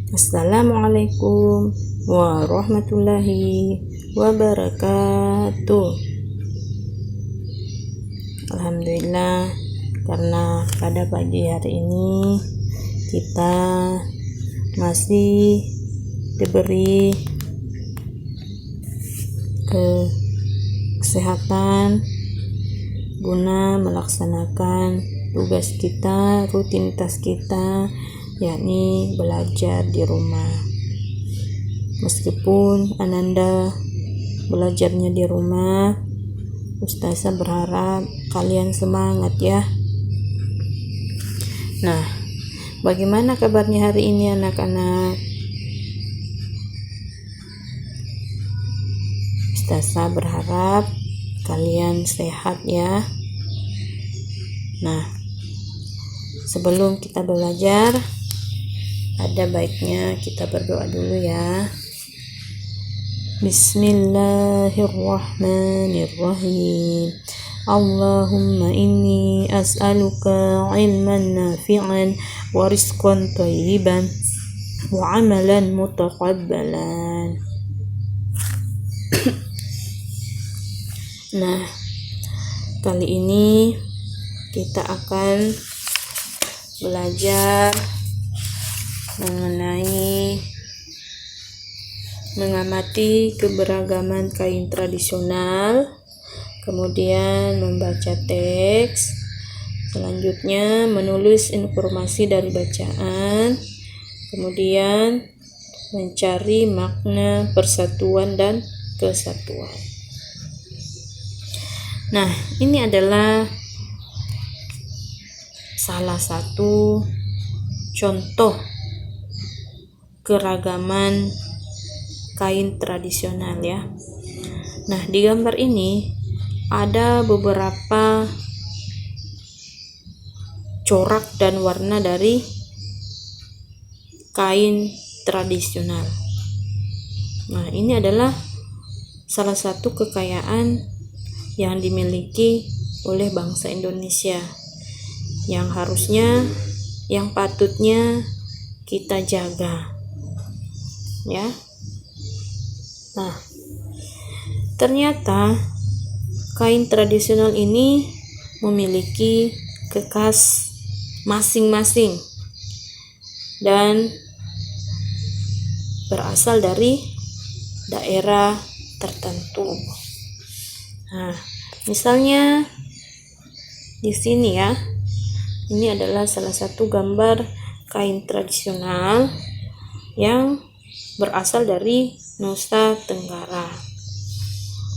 Assalamualaikum warahmatullahi wabarakatuh. Alhamdulillah, karena pada pagi hari ini kita masih diberi kesehatan guna melaksanakan tugas kita, rutinitas kita, yakni belajar di rumah. Meskipun Ananda belajarnya di rumah, Ustazah berharap kalian semangat ya. Nah, bagaimana kabarnya hari ini anak-anak? Ustazah berharap kalian sehat ya. Nah, sebelum kita belajar, ada baiknya kita berdoa dulu ya. Bismillahirrahmanirrahim. Allahumma inni as'aluka ilman nafi'an wa rizqan thayyiban wa amalan mutaqabbalan. Nah, kali ini kita akan belajar mengenai mengamati keberagaman kain tradisional, kemudian membaca teks, selanjutnya menulis informasi dari bacaan, kemudian mencari makna persatuan dan kesatuan. Nah, ini adalah salah satu contoh keragaman kain tradisional ya. Nah, di gambar ini ada beberapa corak dan warna dari kain tradisional. Nah, ini adalah salah satu kekayaan yang dimiliki oleh bangsa Indonesia, yang harusnya, yang patutnya kita jaga ya. Nah, ternyata kain tradisional ini memiliki khas masing-masing dan berasal dari daerah tertentu. Nah, misalnya di sini ya, ini adalah salah satu gambar kain tradisional yang berasal dari Nusa Tenggara.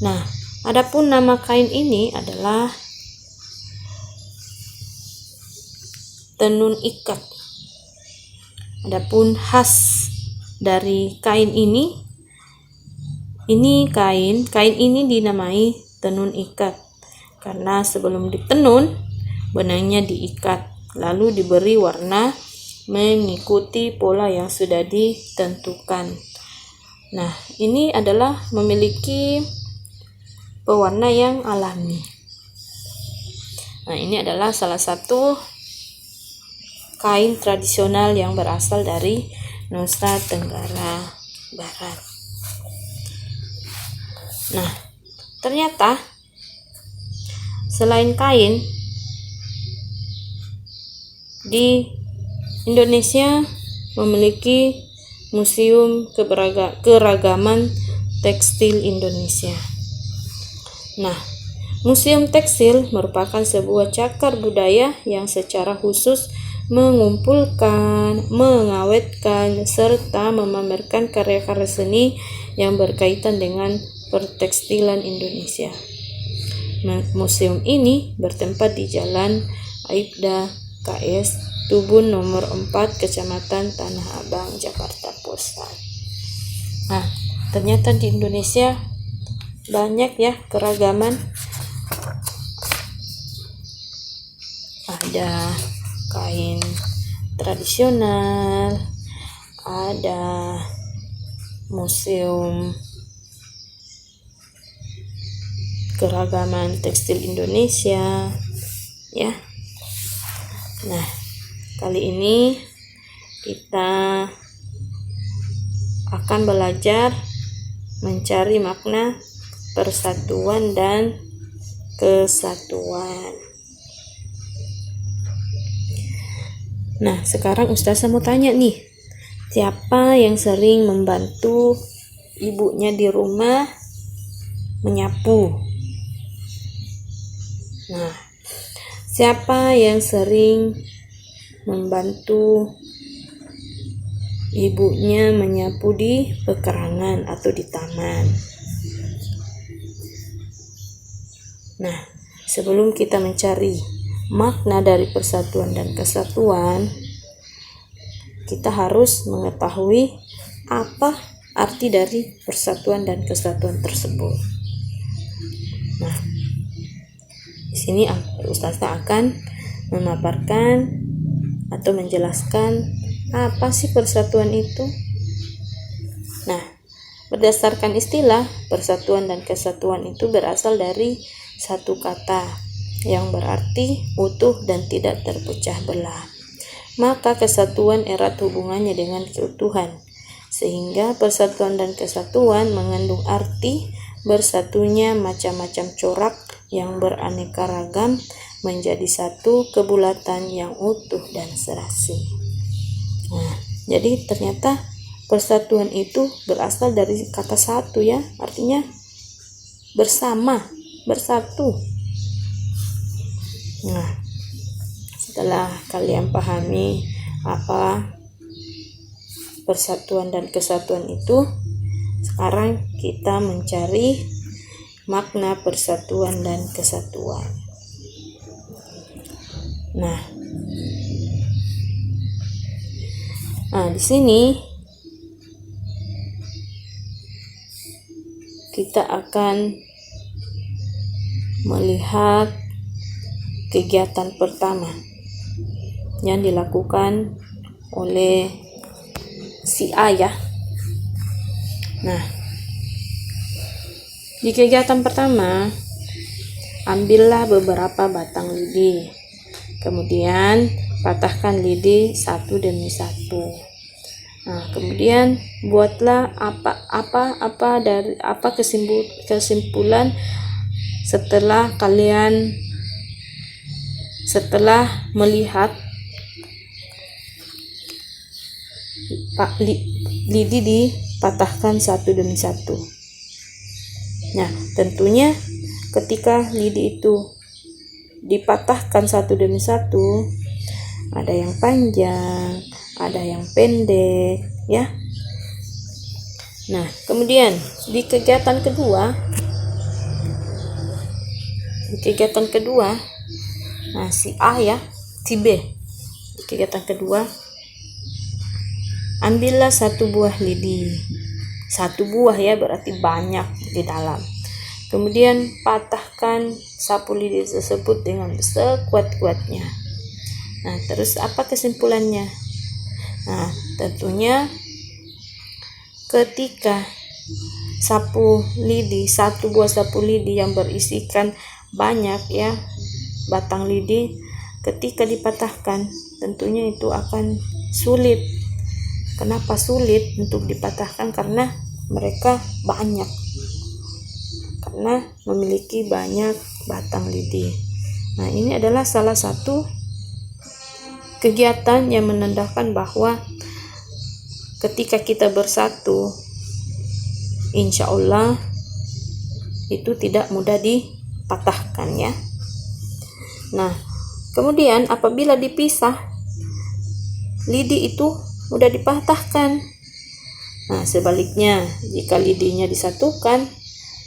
Nah, adapun nama kain ini adalah tenun ikat. Adapun khas dari kain ini kain ini dinamai tenun ikat karena sebelum ditenun benangnya diikat lalu diberi warna mengikuti pola yang sudah ditentukan. Nah, ini adalah memiliki pewarna yang alami. Nah, ini adalah salah satu kain tradisional yang berasal dari Nusa Tenggara Barat. Nah, ternyata selain kain, di Indonesia memiliki Museum Keragaman Tekstil Indonesia. Nah, Museum Tekstil merupakan sebuah cagar budaya yang secara khusus mengumpulkan, mengawetkan, serta memamerkan karya-karya seni yang berkaitan dengan pertekstilan Indonesia. Museum ini bertempat di Jalan Aibda KS Tubun nomor 4, Kecamatan Tanah Abang, Jakarta Pusat. Nah, ternyata di Indonesia banyak ya keragaman. Ada kain tradisional, ada Museum Keragaman Tekstil Indonesia ya. Nah, kali ini kita akan belajar mencari makna persatuan dan kesatuan. Nah, sekarang Ustazah mau tanya nih, siapa yang sering membantu ibunya di rumah menyapu? Nah, siapa yang sering membantu ibunya menyapu di pekarangan atau di taman? Nah, sebelum kita mencari makna dari persatuan dan kesatuan, kita harus mengetahui apa arti dari persatuan dan kesatuan tersebut. Nah, di sini Ustazah akan memaparkan atau menjelaskan apa sih persatuan itu. Nah, berdasarkan istilah, persatuan dan kesatuan itu berasal dari satu kata yang berarti utuh dan tidak terpecah belah. Maka kesatuan erat hubungannya dengan keutuhan, sehingga persatuan dan kesatuan mengandung arti bersatunya macam-macam corak yang beraneka ragam menjadi satu kebulatan yang utuh dan serasi. Nah, jadi ternyata persatuan itu berasal dari kata satu ya, artinya bersama, bersatu. Nah, setelah kalian pahami apa persatuan dan kesatuan itu, sekarang kita mencari makna persatuan dan kesatuan. Nah, di sini kita akan melihat kegiatan pertama yang dilakukan oleh si A ya. Nah, di kegiatan pertama, ambillah beberapa batang lidi, kemudian patahkan lidi satu demi satu. Nah, kemudian buatlah kesimpulan setelah melihat lidi dipatahkan satu demi satu. Nah, tentunya ketika lidi itu dipatahkan satu demi satu, ada yang panjang, ada yang pendek ya. Nah, kemudian di kegiatan kedua, si A ya, si B. Di kegiatan kedua, ambillah satu buah lidi. Satu buah ya, berarti banyak di dalam. Kemudian patahkan sapu lidi tersebut dengan sekuat-kuatnya. Nah, terus apa kesimpulannya? Nah, tentunya ketika satu buah sapu lidi yang berisikan banyak ya batang lidi, ketika dipatahkan tentunya itu akan sulit. Kenapa sulit untuk dipatahkan? Karena mereka banyak, karena memiliki banyak batang lidi. Nah, ini adalah salah satu kegiatan yang menandakan bahwa ketika kita bersatu, insya Allah itu tidak mudah dipatahkan ya. Nah, kemudian apabila dipisah, lidi itu mudah dipatahkan. Nah, sebaliknya, jika lidinya disatukan,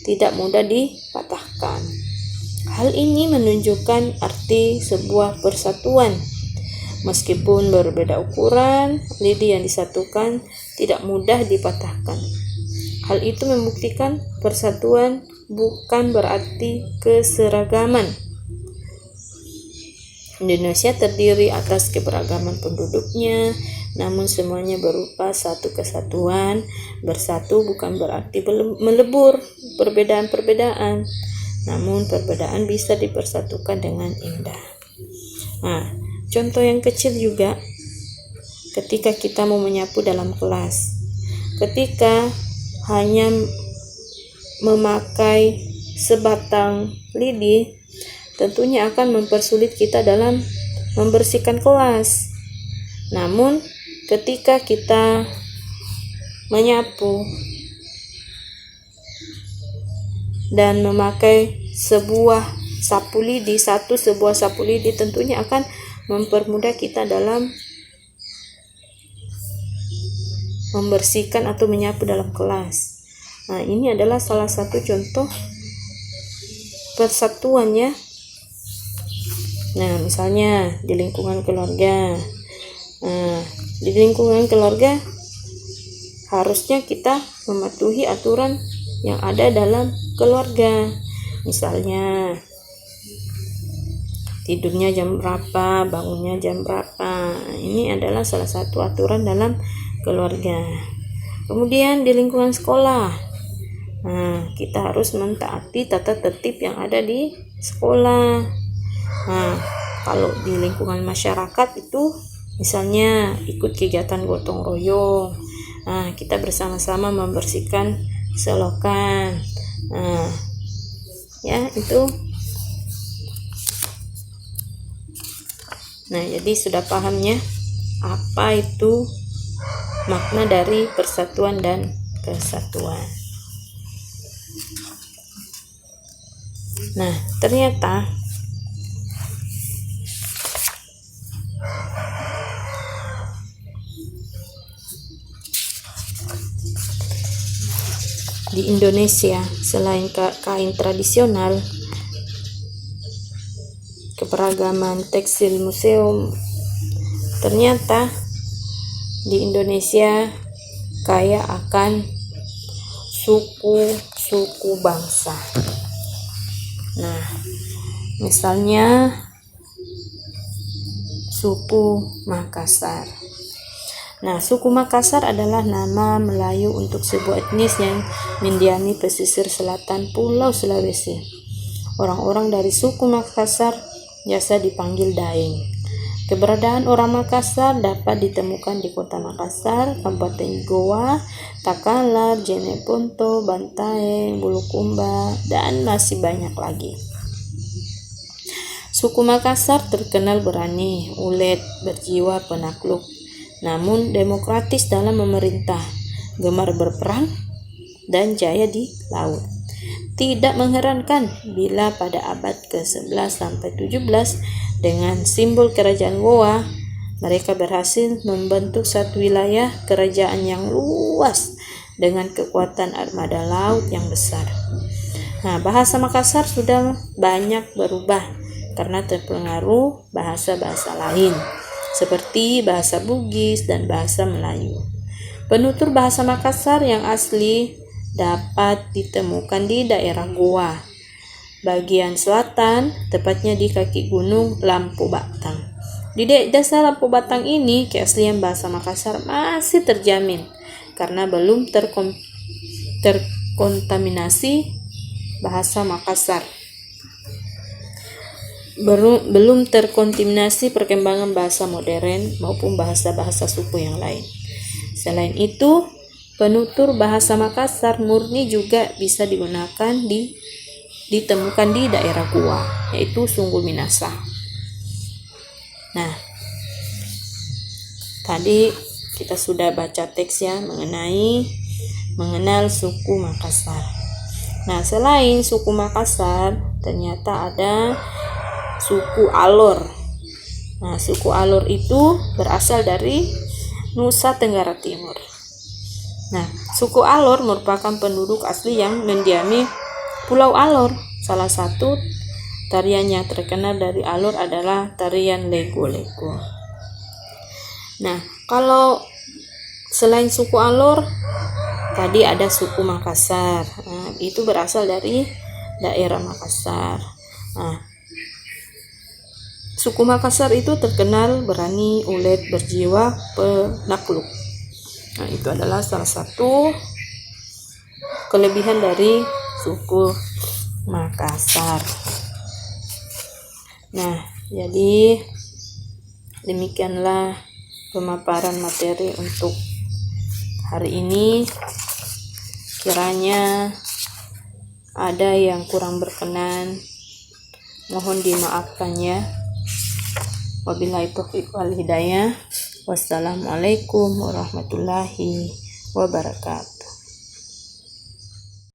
tidak mudah dipatahkan. Hal ini menunjukkan arti sebuah persatuan. Meskipun berbeda ukuran, lidi yang disatukan tidak mudah dipatahkan. Hal itu membuktikan persatuan bukan berarti keseragaman. Indonesia terdiri atas keberagaman penduduknya, namun semuanya berupa satu kesatuan. Bersatu bukan berarti melebur perbedaan-perbedaan, namun perbedaan bisa dipersatukan dengan indah. Nah, contoh yang kecil juga, ketika kita mau menyapu dalam kelas, ketika hanya memakai sebatang lidi, tentunya akan mempersulit kita dalam membersihkan kelas. Namun ketika kita menyapu dan memakai sebuah sapu lidi, tentunya akan mempermudah kita dalam membersihkan atau menyapu dalam kelas. Nah, ini adalah salah satu contoh persatuan ya. Nah, misalnya di lingkungan keluarga. Nah, di lingkungan keluarga harusnya kita mematuhi aturan yang ada dalam keluarga. Misalnya tidurnya jam berapa, bangunnya jam berapa. Ini adalah salah satu aturan dalam keluarga. Kemudian di lingkungan sekolah, nah, kita harus mentaati tata tertib yang ada di sekolah. Nah, kalau di lingkungan masyarakat itu misalnya ikut kegiatan gotong royong, nah, kita bersama-sama membersihkan selokan. Nah, ya itu. Nah, jadi sudah pahamnya apa itu makna dari persatuan dan kesatuan. Nah, ternyata di Indonesia selain kain tradisional, keberagaman tekstil museum, ternyata di Indonesia kaya akan suku bangsa. Nah, misalnya suku Makassar. Nah, suku Makassar adalah nama Melayu untuk sebuah etnis yang mendiami pesisir selatan Pulau Sulawesi. Orang-orang dari suku Makassar biasa dipanggil Daeng. Keberadaan orang Makassar dapat ditemukan di Kota Makassar, Kabupaten Goa, Takalar, Jeneponto, Bantaeng, Bulukumba, dan masih banyak lagi. Suku Makassar terkenal berani, ulet, berjiwa penakluk, namun demokratis dalam memerintah, gemar berperang, dan jaya di laut. Tidak mengherankan bila pada abad ke-11 sampai 17 dengan simbol kerajaan Goa, mereka berhasil membentuk satu wilayah kerajaan yang luas dengan kekuatan armada laut yang besar. Nah, bahasa Makassar sudah banyak berubah karena terpengaruh bahasa-bahasa lain seperti bahasa Bugis dan bahasa Melayu. Penutur bahasa Makassar yang asli dapat ditemukan di daerah Goa, bagian selatan, tepatnya di kaki gunung Lampu Batang. Di dasar Lampu Batang ini, keaslian bahasa Makassar masih terjamin karena belum terkontaminasi bahasa Makassar. Belum terkontaminasi perkembangan bahasa modern maupun bahasa-bahasa suku yang lain. Selain itu, penutur bahasa Makassar murni juga bisa ditemukan di daerah Goa, yaitu Sungguh Minasa. Nah, tadi kita sudah baca teks ya mengenal suku Makassar. Nah, selain suku Makassar, ternyata ada suku Alor. Nah, suku Alor itu berasal dari Nusa Tenggara Timur. Nah, suku Alor merupakan penduduk asli yang mendiami Pulau Alor. Salah satu tarian yang terkenal dari Alor adalah tarian Lego-Lego. Nah, kalau selain suku Alor, tadi ada suku Makassar. Nah, itu berasal dari daerah Makassar. Nah, suku Makassar itu terkenal berani, ulet, berjiwa penakluk. Nah, itu adalah salah satu kelebihan dari suku Makassar. Nah, jadi demikianlah pemaparan materi untuk hari ini. Kiranya ada yang kurang berkenan, mohon dimaafkan ya. Wabillahi taufiq wal hidayah. Wassalamualaikum warahmatullahi wabarakatuh.